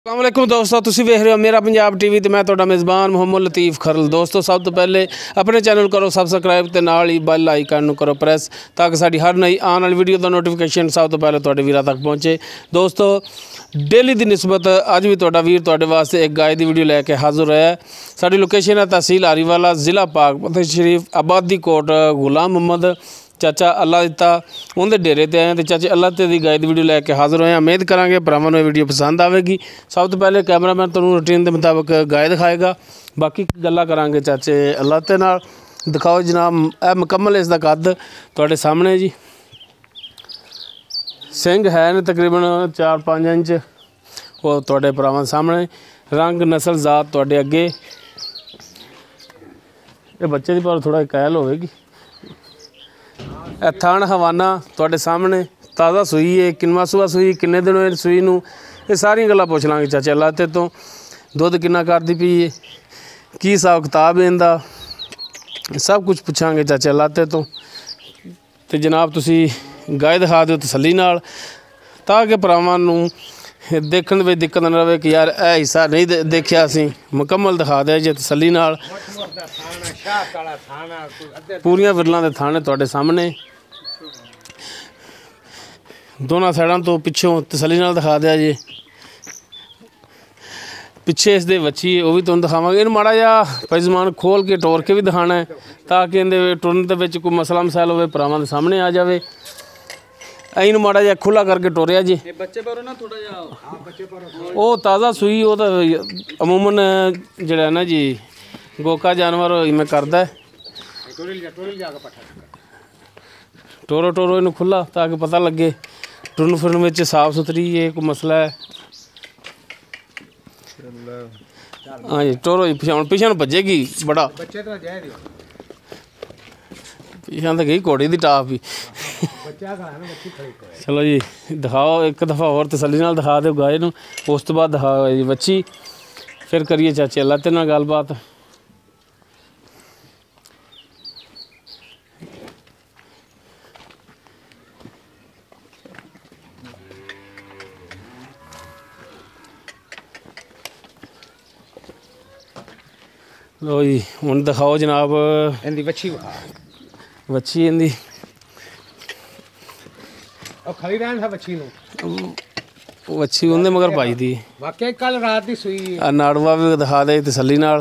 अस्सलामुअलैकुम दोस्तों, तुसी वेख रहे हो मेरा पंजाब टीवी ते मैं तुहाडा मेज़बान मुहम्मद लतीफ़ खरल। दोस्तों सब तो पहले अपने चैनल करो सबसक्राइब ते नाल ही बैल आइकन नूं करो प्रेस ताकि साडी हर नई आने वाली वीडियो दा नोटिफिकेशन सब तो पहले तुहाडे वीरां तक पहुँचे। दोस्तों डेली दी निस्बत अज भी तुहाडा वीर तुहाडे वास्ते एक गाय दी वीडियो लैके हाज़र होया है। साडी लोकेशन है तहसील हारीवाला, ज़िला पाक फतेह शरीफ, आबादी कोट गुलाम मुहम्मद चाचा अल्लाह दिता उनके डेरे ते आए तो चाचे अल्लाह ते दी गाय दी वीडियो लैके हाज़र होए। उम्मीद करांगे भरावां नूं वीडियो पसंद आएगी। सब तो पहले कैमरामैन तुहानूं रूटीन के मुताबिक गाय दिखाएगा, बाकी गल्लां करांगे चाचे अल्लाह ते नाल। दिखाओ जनाब, यह मुकम्मल इसका कद तुहाडे सामने जी। सिंग है ने तकरीबन 4-5 इंच, वो तुहाडे भरावां सामने। रंग नस्ल जात तुहाडे अगे। ये बच्चे की पर थोड़ा कैल होगी। थान हवाना तुहाडे सामने, ताज़ा सूई है, किनवा सूआ सूई, किन्ने दिन होए सूई नूं, ये सारियां गल्लां पुछ लांगे चाचे अल्लाह ते तो। दुध किन्ना करदी पई है, की हिसाब किताब है इहदा, सब कुछ पुछांगे चाचे अल्लाह ते तो। ते जनाब तुसी गाय दिखा दिओ तसल्ली नाल ताकि भरावां नूं देखण में दिक्कत न रहे कि यार यह हिस्सा नहीं देखिया असीं। मुकम्मल दिखा दे जे तसल्ली नाल। पूरियां विरलां दे थाने तुहाडे सामने, दोनों साइडों तो पिछों तसल्ली नाल दिखा दिया जी। पिछे इसके बच्ची है, वह भी तुहानूं दिखावांगे। इन्हूं माड़ा जिहा पैजमान खोल के टोर के भी दिखाना है ताकि इहदे टुरन दे विच कोई मसला मसाइल होवे भरावां दे सामने आ जाए। इनू माड़ा जिहा खुला करके टोरिया जी। बच्चे पर ना थोड़ा जिहा वो ताज़ा सूई, वो तो अमूमन जिहड़ा ना जी गोका जानवर इवें करदा है। टोरो टोरो इनू खुला ताकि पता लगे टुरन फिरन में साफ सुथरी है, कोई मसला है। हाँ जी टोरो ही पिछा भजेगी बड़ा, पिछा तो गई घोड़ी की टाप भी। चलो जी दिखाओ एक दफ़ा और तसल्ली नाल दिखा दो गाय नूं, उस तो बाद दिखाओ जी बच्ची, फिर करिए चाचे अल्लाह ते नाल गलबात। लो जी हुण दिखाओ जनाब इहदी बच्ची बच्ची इहदी और खड़ी रहन है बच्ची नूं। बच्ची उनके मगर पाई थी वाकई कल रात की सुई नाड़वा भी दिखा दे तसल्ली नाल।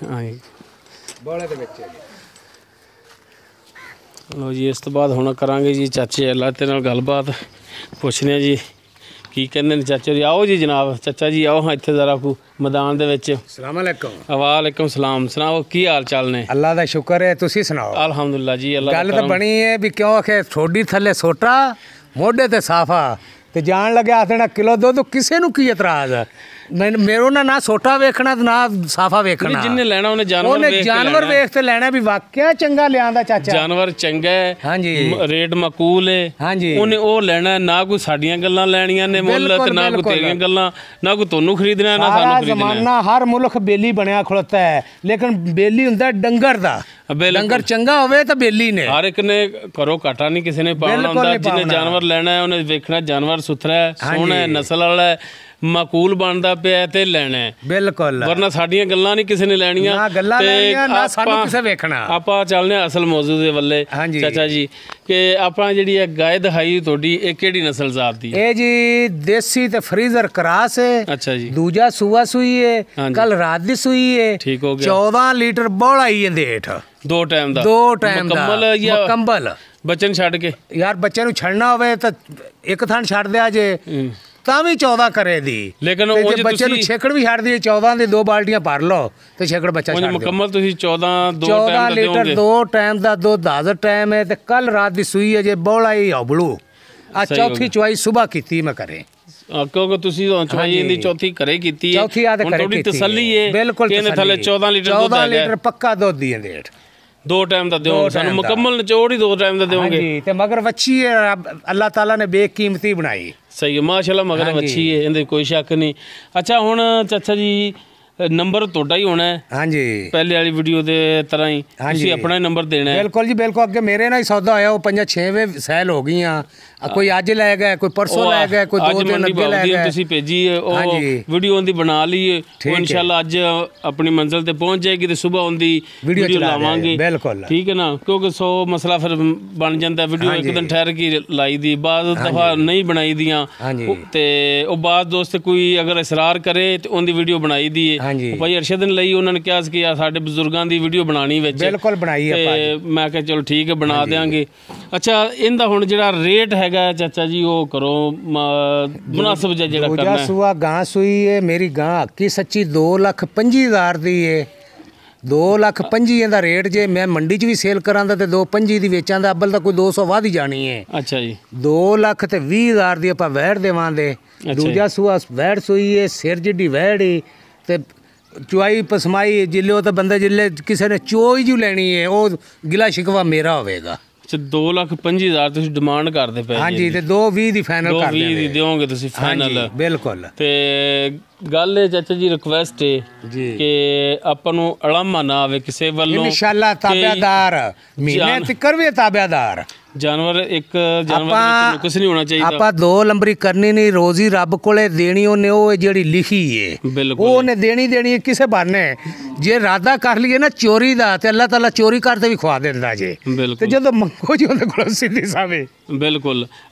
हाँ जी बोले दे बच्चे। लो जी इस तो बाद हुण करांगे जी चाचे अल्लाह ते नाल गलबात, पुछने जी की कहंदे ने चाचे जी। आओ जी जनाब, चाचा जी आओ हाँ इत्थे जरा को मैदान दे विच। अस्सलाम वालेकुम। वालेकुम सलाम। सुनाओ की हाल चाल ने? अल्लाह दा शुक्र है, तुसी सुनाओ? अल्हम्दुलिल्लाह जी। अल्लाह गल तो बनी है भी क्यों आखे ठोडी थले सोटा मोढे ते साफा ते जान लगे आखना किलो दुध, किसे नूं की इतराज? मेरो ना सोटा वेखना ना साफा वेखना। जिन्ने लेना उन्हें जानवर वेख ते लेना भी वाकया चंगा लियांदा चाचा। जानवर चंगा है, हाँ जी रेट मकूल है। हाँ जी उन्हें ओ लेना, ना कोई साडियां गल्लां लैणियां ने मुल्ल ते ना कोई तेरियां गल्लां, ना कोई तोनू खरीदना ना सानू खरीदना। जमाना हर मुल्क बेली बनया खड़ोता है, लेकिन बेली हुंदा डंगर दा। डंगर चंगा होवे तो बेली ने हर एक ने करो घाटा नहीं किसी ने पाना हुंदा। जिन्हें जानवर लेना है उन्हें वेखना जानवर सुथरा है, सोहना है, नस्ल वाला है, मकूल बनता पिया ते लेना है। बिल्कुल, वरना साडियां गल्लां नहीं किसी ने लैणियां ना गल्लां लैणियां ना सानू किसे वेखना। आपां चलने असल मौजू दे वल्ले चाचा जी कि आपां जिहड़ी है गाय दिखाई तुहाडी ये किहड़ी नस्ल जात दी है? ए जी देसी ते फ्रीजर क्रास है। अच्छा जी। दूजा सूआ सुई है, कल रात दी सुई है। ठीक हो गया। 14 लीटर बौला ही है हेठ, 2 टाइम दा। 2 टाइम दा मुकम्मल। बच्चन छड़ के यार बच्चे नूं छड़ना होवे तो एक थान छड़ दिया जे ਤਾਂ ਵੀ 14 करे दी, लेकिन ਜੇ ਬੱਚੇ ਨੂੰ ਛੇਕੜ ਵੀ ਛੱਡ ਦੀ 14 ਦੇ 2 ਬਾਲਟੀਆਂ ਭਰ ਲਓ ਤੇ ਛੇਕੜ ਬੱਚਾ ਛੱਡ ਦਿਓ। ਮੁਕੰਮਲ ਤੁਸੀਂ 14 ਟਾਈਮ ਲੀਟਰ 2 ਟਾਈਮ ਦਾ ਦੁੱਧ ਹਾਜ਼ਰ ਟਾਈਮ ਹੈ ਤੇ ਕੱਲ ਰਾਤ ਦੀ ਸੂਈ ਹੈ ਜੇ ਬੋਲਾ ਹੀ ਹਬਲੂ ਆ ਚੌਥੀ ਚੁਆਈ ਸਵੇਰ ਕੀਤੀ ਮੈਂ ਕਰੇ ਕਿਉਂਕਿ ਤੁਸੀਂ ਚੁਆਈ ਦੀ ਚੌਥੀ ਘਰੇ ਕੀਤੀ ਹੈ। ਚੌਥੀ ਆ ਤੇ ਘਰੇ ਕੀਤੀ ਤਸੱਲੀ ਹੈ ਬਿਲਕੁਲ ਇਹਨੇ ਥੱਲੇ 14 ਲੀਟਰ ਦੁੱਧ ਹੈ। 14 ਲੀਟਰ ਪੱਕਾ ਦੁੱਧ ਦੀ ਹੈ ਡੇਟ। 2 टाइम का दो सानू मुकम्मल निचोड़ ही 2 टाइम का दोगे ते मगर वच्छी है अल्लाह ताला ने बेकीमती बनाई। सही है माशाल्लाह, मगर वच्छी है इहदे कोई शक नहीं। अच्छा हुण चाचा जी नंबर ਤੁਹਾਡਾ ਹੀ ਹੋਣਾ ਹੈ। ਹਾਂਜੀ ਪਹਿਲੇ ਵਾਲੀ ਵੀਡੀਓ ਦੇ ਤਰ੍ਹਾਂ ਹੀ ਤੁਸੀਂ ਆਪਣਾ ਹੀ ਨੰਬਰ ਦੇਣਾ ਹੈ। ਬਿਲਕੁਲ ਜੀ ਬਿਲਕੁਲ। ਅੱਗੇ ਮੇਰੇ ਨਾਲ ਹੀ ਸੌਦਾ ਹੋਇਆ, ਉਹ 5-6ਵੇਂ ਸੈਲ ਹੋ ਗਈਆਂ, ਕੋਈ ਅੱਜ ਲੈ ਗਿਆ, ਕੋਈ ਪਰਸੋਂ ਲੈ ਗਿਆ, ਕੋਈ 2 ਦਿਨ ਅੱਗੇ ਲੈ ਗਿਆ। ਤੁਸੀਂ ਭੇਜੀ ਉਹ ਵੀਡੀਓ ਉਹਦੀ ਬਣਾ ਲਈ, ਉਹ ਇਨਸ਼ਾਅੱਲਾ ਅੱਜ ਆਪਣੀ ਮੰਜ਼ਿਲ ਤੇ ਪਹੁੰਚ ਜਾਏਗੀ ਤੇ ਸਵੇਰ ਉਹਦੀ ਵੀਡੀਓ ਲਾਵਾਂਗੇ। ਬਿਲਕੁਲ ਠੀਕ ਹੈ ਨਾ, ਕਿਉਂਕਿ 100 ਮਸਲਾ ਫਿਰ ਬਣ ਜਾਂਦਾ। ਵੀਡੀਓ ਇੱਕ ਦਿਨ ਠਹਿਰ ਕੇ ਲਾਈ ਦੀ, ਬਾਅਦ ਦਫਾ ਨਹੀਂ ਬਣਾਈ ਦੀਆਂ ਤੇ ਉਹ ਬਾਅਦ ਦੋਸਤ ਕੋਈ ਅਗਰ ਇਸਰਾਰ ਕਰੇ ਤੇ ਉਹਦੀ ਵੀਡੀਓ ਬਣਾਈ ਦੀ ਹੈ। ਭਾਈ ਅਰਸ਼ਦ ਨੇ ਲਈ, ਉਹਨਾਂ ਨੇ ਕਿਹਾ ਸੀ ਕਿ ਸਾਡੇ ਬਜ਼ੁਰਗਾਂ ਦੀ ਵੀਡੀਓ ਬਣਾਣੀ ਵਿੱਚ। ਬਿਲਕੁਲ ਬਣਾਈ ਹੈ ਭਾਜੀ। ਮੈਂ ਕਿਹਾ ਚਲੋ ਠੀਕ ਹੈ, ਬਣਾ ਦੇਾਂਗੇ। ਅੱਛਾ, ਇਹਦਾ ਹੁਣ ਜਿਹੜਾ ਰੇਟ ਹੈਗਾ ਚਾਚਾ ਜੀ ਉਹ ਕਰੋ ਮੁਨਾਸਬ ਜਿਹਾ ਜਿਹੜਾ ਕਰਨਾ ਹੈ। ਸੂਆ ਗਾਂ ਸੂਈ ਹੈ ਮੇਰੀ, ਗਾਂ ਹੱਕੀ ਸੱਚੀ 2,25,000 ਦੀ ਹੈ। 2,25,000 ਦਾ ਰੇਟ ਜੇ ਮੈਂ ਮੰਡੀ 'ਚ ਵੀ ਸੇਲ ਕਰਾਂਦਾ ਤੇ 2,25,000 ਦੀ ਵੇਚਾਂ ਦਾ, ਅੱਬਲ ਤਾਂ ਕੋਈ 200 ਵੱਧ ਹੀ ਜਾਣੀ ਹੈ। ਅੱਛਾ ਜੀ, 2,20,000 ਦੀ ਆਪਾਂ ਵੈੜ ਦੇਵਾਂਗੇ। ਦੂਜਾ ਸੂਆ ਵੈੜ ਸੂਈ ਹੈ, ਸਿਰ ਜਿੱਡੀ ਵੈੜ ਹੈ ਤੇ ਚੁਆਈ ਪਸਮਾਈ ਜਿੱਲੇ ਉਹ ਤਾਂ ਬੰਦਾ ਜਿੱਲੇ ਕਿਸੇ ਨੇ ਚੋਈ ਜੂ ਲੈਣੀ ਹੈ ਉਹ ਗਿਲਾ ਸ਼ਿਕਵਾ ਮੇਰਾ ਹੋਵੇਗਾ। 2,25,000 ਤੁਸੀਂ ਡਿਮਾਂਡ ਕਰਦੇ ਪਏ? ਹਾਂਜੀ, ਤੇ 2,20,000 ਦੀ ਫਾਈਨਲ ਕਰ ਦੇਵਾਂਗੇ। 2,20,000 ਦੀ ਦਿਓਗੇ ਤੁਸੀਂ ਫਾਈਨਲ? ਬਿਲਕੁਲ। ਤੇ ਗੱਲ ਹੈ ਚਾਚਾ ਜੀ, ਰਿਕੁਐਸਟ ਹੈ ਕਿ ਆਪਾਂ ਨੂੰ ਅਲਾਮਾ ਨਾ ਆਵੇ ਕਿਸੇ ਵੱਲੋਂ। ਇਨਸ਼ਾਅੱਲਾ ਤਾਬਿਆਦਾਰ ਮਹੀਨੇ ਤੱਕ ਵੀ ਤਾਬਿਆਦਾਰ ਜਾਨਵਰ ਇੱਕ ਜਾਨਵਰ ਵਿੱਚ ਨੁਕਸ ਨਹੀਂ ਹੋਣਾ ਚਾਹੀਦਾ। ਆਪਾਂ 2 ਨੰਬਰੀ ਕਰਨੀ ਨਹੀਂ, ਰੋਜ਼ੀ ਰੱਬ ਕੋਲੇ ਦੇਣੀ ਉਹਨੇ, ਉਹ ਜਿਹੜੀ ਲਿਖੀ ਏ ਉਹਨੇ ਦੇਣੀ ਕਿਸੇ ਬਹਾਨੇ। ਜੇ ਇਰਾਦਾ ਕਰ ਲਈਏ ਨਾ ਚੋਰੀ ਦਾ ਤੇ ਅੱਲਾਹ ਤਾਲਾ ਚੋਰੀ ਕਰਦੇ ਵੀ ਖਵਾ ਦਿੰਦਾ ਜੇ, ਤੇ ਜਦੋਂ ਮੰਗੋ ਜੀ ਉਹਦੇ ਕੋਲ ਸਿੱਧੀ ਸਾਵੇ। ਬਿਲਕੁਲ,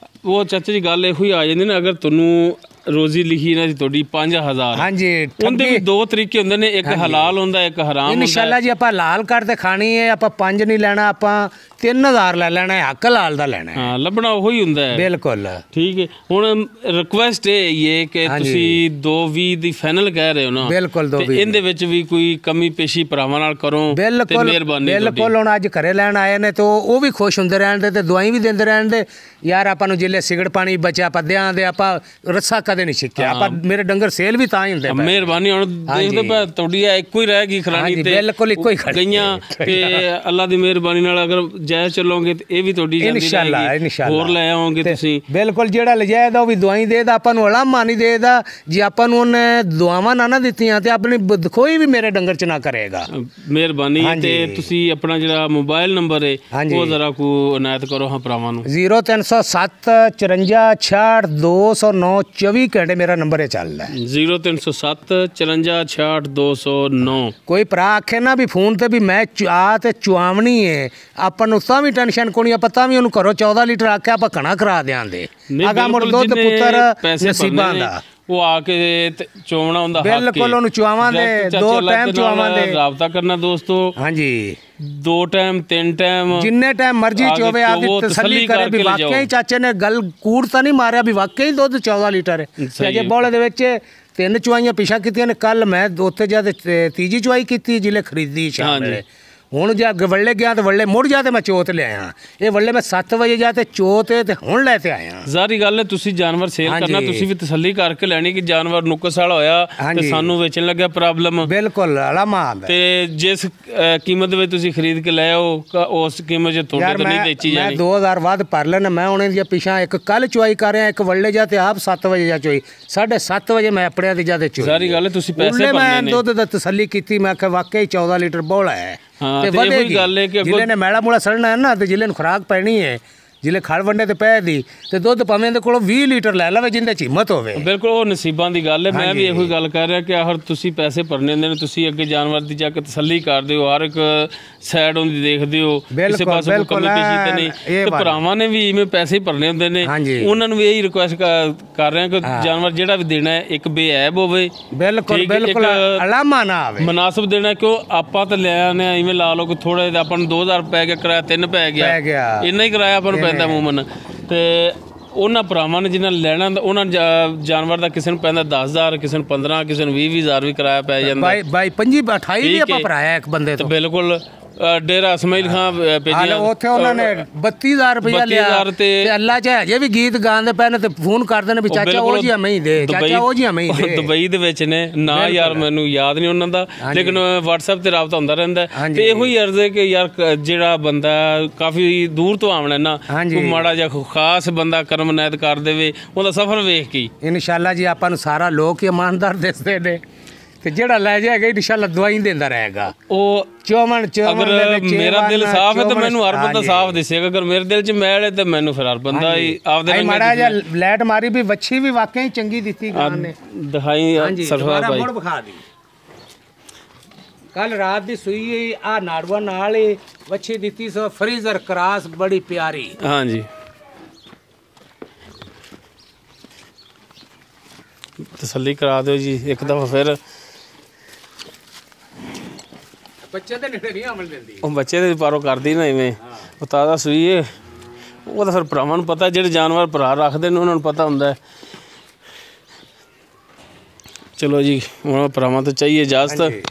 ਉਹ ਚਾਚਾ ਜੀ ਗੱਲ ਇਹੋ ਹੀ ਆ ਜਾਂਦੀ ਨਾ, ਅਗਰ ਤੁਹਾਨੂੰ ਰੋਜ਼ੀ ਲਿਖੀ ਨਾ ਤੁਹਾਡੀ 5,000, ਹਾਂਜੀ ਉਹਦੇ ਵੀ 2 ਤਰੀਕੇ ਹੁੰਦੇ ਨੇ, ਇੱਕ ਹਲਾਲ ਹੁੰਦਾ, ਇੱਕ ਹਰਾਮ ਹੁੰਦਾ। ਇਨਸ਼ਾਅੱਲਾ ਜੀ ਆਪਾਂ ਹਲਾਲ ਕਰਦੇ ਖਾਣੀ ਹੈ, ਆਪਾਂ 5 ਨਹੀਂ ਲੈਣਾ, ਆਪਾਂ 3,000 ਲੈ ਲੈਣਾ ਹੈ, ਹੱਕ ਹਲਾਲ ਦਾ ਲੈਣਾ ਹੈ। ਹਾਂ, ਲੱਭਣਾ ਉਹੀ ਹੁੰਦਾ ਹੈ। ਬਿਲਕੁਲ ਠੀਕ ਹੈ। ਹੁਣ ਰਿਕੁਐਸਟ ਇਹ ਕਿ ਤੁਸੀਂ 2,20,000 ਦੀ ਫਾਈਨਲ ਕਹਿ ਰਹੇ ਹੋ ਨਾ? ਬਿਲਕੁਲ। ਇਹਦੇ ਵਿੱਚ ਵੀ ਕੋਈ ਕਮੀ ਪੇਸ਼ੀ ਭਰਾਵਾਂ ਨਾਲ ਕਰੋ ਤੇ ਮਿਹਰਬਾਨੀ। ਬਿਲਕੁਲ। ਹੁਣ ਅੱਜ ਘਰੇ ਲੈਣ ਆਏ ਨੇ ਤੇ ਉਹ ਵੀ ਖੁਸ਼ ਹੁੰਦੇ ਰਹਿਣ ਦੇ ਤੇ ਦਵਾਈ ਵੀ ਦਿੰਦੇ ਰਹਿਣ ਦੇ। ਯਾਰ ਆਪਾਂ ਨੂੰ ਜਿੱਲੇ ਸਿਗੜ ਪਾਣੀ ਬਚਿਆ ਆਪਾਂ ਦਿਆਂ ਦੇ, ਆਪਾਂ ਰੱਸਾ ਕਦੇ ਨਹੀਂ ਛਿੱਕਿਆ। ਆਪਾਂ ਮੇਰੇ ਡੰਗਰ ਸੇਲ ਵੀ ਤਾਂ ਹੀ ਹੁੰਦੇ। ਮਿਹਰਬਾਨੀ। ਹੁਣ ਦੇਖਦੇ ਪਏ ਤੁਹਾਡੀ ਇੱਕੋ ਹੀ ਰਹਿ ਗਈ ਖਰਾਣੀ ਤੇ ਬਿਲਕੁਲ ਇੱਕੋ ਹੀ ਗਈਆਂ ਤੇ ਅੱਲਾ ਦੀ ਮਿਹਰਬਾਨੀ ਨਾਲ ਅਗਰ ਜਾਇਜ਼ ਚੱਲੋਗੇ ਤੇ ਇਹ ਵੀ ਤੁਹਾਡੀ ਇਨਸ਼ਾਅੱਲਾ ਹੋਰ ਲੈ ਆਓਗੇ ਤੁਸੀਂ। ਬਿਲਕੁਲ। ਜਿਹੜਾ ਲਜਾਇਜ਼ ਦਾ ਉਹ ਵੀ ਦਵਾਈ ਦੇਦਾ, ਆਪਾਂ ਨੂੰ ਅਲਾਮਾ ਨਹੀਂ ਦੇਦਾ। ਜੇ ਆਪਾਂ ਨੂੰ ਉਹਨੇ ਦੁਆਵਾਂ ਨਾ ਦਿੱਤੀਆਂ ਤੇ ਆਪਣੀ ਕੋਈ ਵੀ ਮੇਰੇ ਡੰਗਰ ਚ ਨਾ ਕਰੇਗਾ। ਮਿਹਰਬਾਨੀ। ਤੇ ਤੁਸੀਂ ਆਪਣਾ ਜਿਹੜਾ ਮੋਬਾਈਲ ਨੰਬਰ ਹੈ ਉਹ ਜ਼ਰਾ ਕੋ ਇਨਾਇਤ ਕਰੋ ਹਾਂ ਭਰਾਵਾਂ ਨੂੰ। 0307 54 66 209 24 ਘੰਟੇ ਮੇਰਾ ਨੰਬਰ ਚੱਲਦਾ ਹੈ। 0307 54 66 209। ਕੋਈ ਭਰਾ ਆਖੇ ਨਾ ਵੀ ਫੋਨ ਤੇ ਵੀ ਮੈਂ ਆ ਤੇ ਚੁਆਵਣੀ ਹੈ, ਆਪਾਂ ਨੂੰ ਤਾਂ ਵੀ ਟੈਨਸ਼ਨ ਕੋਣੀ, ਆਪਾਂ ਤਾਂ ਵੀ ਉਹਨੂੰ ਘਰੋਂ 14 ਲੀਟਰ ਆਖਿਆ ਆਪਾਂ ਘਣਾ ਕਰਾ ਦਿਆਂਗੇ। ਅਗਾ ਮੁੜ ਦੁੱਧ ਪੁੱਤਰ ਨਸੀਬਾਂ ਦਾ ਉਹ ਆ ਕੇ ਚੋਵਣਾ ਹੁੰਦਾ। ਬਿਲਕੁਲ, ਉਹਨੂੰ ਚੁਆਵਾਂਗੇ 2 ਟਾਈਮ ਚੁਆਵਾਂਗੇ। ਰਾਬਤਾ ਕਰਨਾ ਦੋਸਤੋ। ਹਾਂਜੀ, 2 ਟਾਈਮ 3 ਟਾਈਮ ਜਿੰਨੇ ਟਾਈਮ ਮਰਜ਼ੀ ਚੋਵੇ, ਆਪਦੀ ਤਸੱਲੀ ਕਰੇ ਵੀ ਵਾਕਈ ਚਾਚੇ ਨੇ ਗੱਲ ਕੂੜ ਤਾਂ ਨਹੀਂ ਮਾਰਿਆ, ਵੀ ਵਾਕਈ ਦੁੱਧ 14 ਲੀਟਰ ਹੈ। ਅਜੇ ਬੋਲੇ ਦੇ ਵਿੱਚ 3 ਚੁਆਈਆਂ ਪਿਛਾ ਕੀਤੀਆਂ ਨੇ। ਕੱਲ ਮੈਂ ਉੱਥੇ ਜਦ 3ਜੀ ਚੁਆਈ ਕੀਤੀ ਜਿਲੇ ਖਰੀਦੀ ਸ਼ਾਮ ਵੇਲੇ। ਹੁਣ ਜਾ ਵੱਲੇ ਗਿਆ ਤੇ ਵੱਲੇ ਮੁੜ ਜਾ ਤੇ ਮੈਂ ਚੋਤ ਲਿਆਇਆ। ਇਹ ਵੱਲੇ ਮੈਂ 7 ਵਜੇ ਜਾ ਤੇ ਚੋਤ ਤੇ ਹੁਣ ਲੈ ਤੇ ਆਇਆ। ਜ਼ਾਰੀ ਗੱਲ ਹੈ, ਤੁਸੀਂ ਜਾਨਵਰ ਸੇਲ ਕਰਨਾ, ਤੁਸੀਂ ਵੀ ਤਸੱਲੀ ਕਰਕੇ ਲੈਣੀ ਕਿ ਜਾਨਵਰ ਨੁਕਸ ਵਾਲਾ ਹੋਇਆ ਤੇ ਸਾਨੂੰ ਵੇਚਣ ਲੱਗਿਆ ਪ੍ਰੋਬਲਮ। ਬਿਲਕੁਲ ਅਲਾਮਾ। ਤੇ ਜਿਸ ਕੀਮਤ ਵਿੱਚ ਤੁਸੀਂ ਖਰੀਦ ਕੇ ਲੈ ਆਓ ਉਸ ਕੀਮਤ 'ਚ ਤੁਹਾਡੇ ਤੋਂ ਨਹੀਂ ਵੇਚੀ ਜਾਣੀ। ਮੈਂ 2000 ਵੱਧ ਭਰ ਲੈਣਾ। ਮੈਂ ਉਹਨਾਂ ਦੀਆਂ ਪਿਛਾ ਇੱਕ ਕੱਲ ਚੁਆਈ ਕਰ ਰਿਹਾ, ਇੱਕ ਵੱਲੇ ਜਾ ਤੇ ਆਪ 7 ਵਜੇ ਜਾ ਚੋਈ, 7:30 ਵਜੇ ਮੈਂ ਆਪਣੇ ਦੀ ਜਾ ਤੇ ਚੋਈ। ਜ਼ਾਰੀ ਗੱਲ ਹੈ, ਤੁਸੀਂ ਪੈਸੇ ਭਰਨੇ ਨੇ। ਮੈਂ ਦੁੱਧ ਦਾ ਤਸੱਲੀ ਕੀਤੀ, ਮੈਂ ਕਿਹਾ ਵਾਕਈ 14 ਲੀਟਰ ਬੋਲਾ ਹੈ। ਹਾਂ, ਤੇ ਇਹੋ ਗੱਲ ਹੈ ਕਿ ਜ਼ਿਲ੍ਹੇ ਨੇ ਮੈਲਾ ਮੂਲਾ ਸੜਨਾ ਹੈ ਨਾ, ਤੇ ਜ਼ਿਲ੍ਹੇ ਨੂੰ ਖੁਰਾਕ ਪੈਣੀ ਹੈ, ਜਿਲੇ ਖੜ ਵੰਡੇ ਤੇ ਪੈ ਦੀ ਤੇ ਦੁੱਧ ਭਾਵੇਂ ਦੇ ਕੋਲੋਂ 20 ਲੀਟਰ ਲੈ ਲਵੇ ਜਿੰਦੇ ਚ ਹਿੰਮਤ ਹੋਵੇ। ਬਿਲਕੁਲ, ਉਹ ਨਸੀਬਾਂ ਦੀ ਗੱਲ ਹੈ। ਮੈਂ ਵੀ ਇਹੋ ਗੱਲ ਕਰ ਰਿਹਾ ਕਿ ਆਖਰ ਤੁਸੀਂ ਪੈਸੇ ਭਰਨੇ ਹੁੰਦੇ ਨੇ, ਤੁਸੀਂ ਅੱਗੇ ਜਾਨਵਰ ਦੀ ਜਾ ਕੇ ਤਸੱਲੀ ਕਰਦੇ ਹੋ, ਹਰ ਇੱਕ ਸਾਈਡ ਉਹਦੀ ਦੇਖਦੇ ਹੋ, ਕਿਸੇ ਪਾਸੇ ਕੋਈ ਕਮੀ ਪੇਸ਼ੀ ਤੇ ਨਹੀਂ। ਤੇ ਭਰਾਵਾਂ ਨੇ ਵੀ ਇਵੇਂ ਪੈਸੇ ਭਰਨੇ ਹੁੰਦੇ ਨੇ, ਉਹਨਾਂ ਨੂੰ ਵੀ ਇਹੀ ਰਿਕੁਐਸਟ ਕਰ ਰਿਹਾ ਕਿ ਜਾਨਵਰ ਜਿਹੜਾ ਵੀ ਦੇਣਾ ਹੈ ਇੱਕ ਬੇਅੈਬ ਹੋਵੇ। ਬਿਲਕੁਲ ਬਿਲਕੁਲ, ਅਲਾਮਾ ਨਾ ਆਵੇ, ਮੁਨਾਸਬ ਦੇਣਾ। ਕਿਉਂ ਆਪਾਂ ਤਾਂ ਲੈ ਆਉਂਦੇ ਹਾਂ, ਇਵੇਂ ਲਾ ਲਓ ਕਿ ਥੋੜਾ ਜਿਹਾ ਆਪਾਂ ਨੂੰ 2000 ਪੈ ਗਿਆ, ਕਿਰਾਇਆ 3 ਪੈ ਗਿਆ, ਇੰਨਾ ਹੀ ਕਿਰਾਇਆ ਆਪਾਂ ਨੂੰ ਪੈਂਦਾ ਮੂਮਨ। ਤੇ ਉਹਨਾਂ ਭਰਾਵਾਂ ਨੇ ਜਿਹਨਾਂ ਲੈਣਾ ਉਹਨਾਂ ਜਾਨਵਰ ਦਾ ਕਿਸੇ ਨੂੰ ਪੈਂਦਾ 10,000, ਕਿਸੇ ਨੂੰ 15, ਕਿਸੇ ਨੂੰ 20,000 ਵੀ ਕਿਰਾਇਆ ਪੈ ਜਾਂਦਾ। ਬਾਈ 25 28 ਵੀ ਆਪਾਂ ਭਰਾਇਆ ਇੱਕ ਬੰਦੇ ਤੋਂ। ਬਿਲਕੁਲ, ਡੇਰਾ ਇਸਮਾਈਲ ਖਾਨ ਭੇਜਿਆ, ਉੱਥੇ ਉਹਨਾਂ ਨੇ 32,000 ਰੁਪਇਆ ਲਿਆ ਤੇ ਅੱਲਾ ਚਾਹੇ ਅਜੇ ਵੀ ਗੀਤ ਗਾਉਂਦੇ ਪਏ ਨੇ ਤੇ ਫੋਨ ਕਰਦੇ ਨੇ ਵੀ ਚਾਚਾ ਉਹ ਜੀ ਹਮੇ ਹੀ ਦੇ, ਚਾਚਾ ਉਹ ਜੀ ਹਮੇ ਹੀ ਦੇ। ਦੁਬਈ ਦੇ ਵਿੱਚ ਨੇ ਨਾ, ਯਾਰ ਮੈਨੂੰ ਯਾਦ ਨਹੀਂ ਉਹਨਾਂ ਦਾ, ਲੇਕਿਨ WhatsApp ਤੇ ਰਾਬਤਾ ਹੁੰਦਾ ਰਹਿੰਦਾ। ਤੇ ਇਹੋ ਹੀ ਅਰਜ਼ ਹੈ ਕਿ ਯਾਰ ਜਿਹੜਾ ਬੰਦਾ ਕਾਫੀ ਦੂਰ ਤੋਂ ਆਉਣਾ ਨਾ, ਕੋਈ ਮਾੜਾ ਜਿਹਾ ਖਾਸ ਬੰਦਾ ਕਰਮ ਨਾਇਤ ਕਰ ਦੇਵੇ ਉਹਦਾ ਸਫ਼ਰ ਵੇਖ ਕੇ। ਇਨਸ਼ਾਅੱਲਾ ਜੀ ਆਪਾਂ ਨੂੰ ਸਾਰਾ ਲੋਕ ਹੀ ਇਮਾਨਦਾਰ ਦਿਸਦੇ ਨੇ। ਤੇ ਜਿਹੜਾ ਲੈ ਜਾਏਗਾ ਇਨਸ਼ਾਅੱਲਾ ਦਵਾਈ ਦਿੰਦਾ ਰਹੇਗਾ। ਉਹ ਚੌਵਣ ਅਗਰ ਮੇਰਾ ਦਿਲ ਸਾਫ਼ ਹੈ ਤਾਂ ਮੈਨੂੰ ਹਰ ਬੰਦਾ ਸਾਫ਼ ਦਿਸੇਗਾ, ਅਗਰ ਮੇਰੇ ਦਿਲ 'ਚ ਮੈਲ ਹੈ ਤਾਂ ਮੈਨੂੰ ਫਿਰ ਹਰ ਬੰਦਾ ਹੀ ਆਪਦੇ ਨਾਲ ਮਾੜਾ ਜਿਹਾ ਲੈਟ ਮਾਰੀ ਵੀ ਵੱਛੀ ਵੀ ਵਾਕਈ ਚੰਗੀ ਦਿੱਤੀ ਗਾਂ ਨੇ। ਦਿਖਾਈ ਸਰਫਾ ਭਾਈ ਮੁੜ ਵਿਖਾ ਦੀ। ਕੱਲ ਰਾਤ ਦੀ ਸੂਈ ਆ ਨਾੜੂਆ ਨਾਲ ਹੀ ਵੱਛੀ ਦਿੱਤੀ ਸੋ ਫਰੀਜ਼ਰ ਕਰਾਸ ਬੜੀ ਪਿਆਰੀ। ਹਾਂਜੀ ਤਸੱਲੀ ਕਰਾ ਦਿਓ ਜੀ ਇੱਕ ਦਫਾ ਫਿਰ। ਬੱਚੇ ਦੇ ਨੇੜੇ ਨਹੀਂ ਅਮਲ ਦਿੰਦੀ, ਉਹ ਬੱਚੇ ਦੇ ਪਾਰੋਂ ਕਰਦੀ ਨਾ ਇਵੇਂ। ਉਹ ਤਾਜ਼ਾ ਸੂਈ ਹੈ, ਉਹ ਤਾਂ ਫਿਰ ਭਰਾਵਾਂ ਨੂੰ ਪਤਾ, ਜਿਹੜੇ ਜਾਨਵਰ ਭਰਾ ਰੱਖਦੇ ਨੇ ਉਹਨਾਂ ਨੂੰ ਪਤਾ ਹੁੰਦਾ। ਚਲੋ ਜੀ ਹੁਣ ਭਰਾਵਾਂ ਤੋਂ ਚਾਹੀਏ ਇਜਾਜ਼ਤ।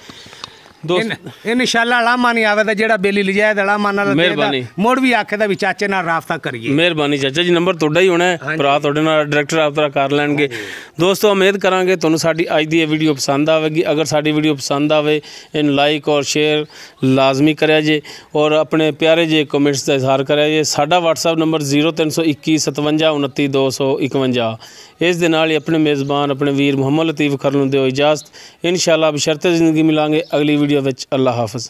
ਇਨਸ਼ਾਅੱਲਾ ਅਲਾਮਾ ਨਹੀਂ ਆਵੇ ਤਾਂ ਜਿਹੜਾ ਬੇਲੀ ਲਿਜਾਏ ਤਾਂ ਅਲਾਮਾ ਨਾਲ ਮਿਹਰਬਾਨੀ ਮੁੜ ਵੀ ਆਖੇ ਦਾ ਵੀ ਚਾਚੇ ਨਾਲ ਰਾਬਤਾ ਕਰੀਏ। ਮਿਹਰਬਾਨੀ ਚਾਚਾ ਜੀ, ਨੰਬਰ ਤੁਹਾਡਾ ਹੀ ਹੋਣਾ ਹੈ, ਭਰਾ ਤੁਹਾਡੇ ਨਾਲ ਡਾਇਰੈਕਟ ਰਾਬਤਾ ਕਰ ਲੈਣਗੇ। ਦੋਸਤੋ ਉਮੀਦ ਕਰਾਂਗੇ ਤੁਹਾਨੂੰ ਸਾਡੀ ਅੱਜ ਦੀ ਇਹ ਵੀਡੀਓ ਪਸੰਦ ਆਵੇਗੀ। ਅਗਰ ਸਾਡੀ ਵੀਡੀਓ ਪਸੰਦ ਆਵੇ ਇਹਨੂੰ ਲਾਈਕ ਔਰ ਸ਼ੇਅਰ ਲਾਜ਼ਮੀ ਕਰਿਆ ਜੇ ਔਰ ਆਪਣੇ ਪਿਆਰੇ ਜੇ ਕਮੈਂਟਸ ਦਾ ਇਜ਼ਹਾਰ ਕਰਿਆ ਜੇ। ਸਾਡਾ WhatsApp ਨੰਬਰ 0321 57 29 251। ਇਸ ਦੇ ਨਾਲ ਹੀ ਆਪਣੇ ਮੇਜ਼ਬਾਨ ਆਪਣੇ ਵੀਰ ਮੁਹੰਮਦ ਲਤੀਫ ਖਰਲ ਨੂੰ ਦਿਓ ਇਜਾਜ਼ਤ। ਇਨਸ਼ਾਅੱਲਾ ਬਸ਼ਰਤੇ ਜ਼ਿੰਦਗੀ ਮਿਲਾਂਗੇ ਅਗਲੀ ਵੀਡੀਓ ਵਿੱਚ। ਅੱਲਾ ਹਾਫਿਜ਼।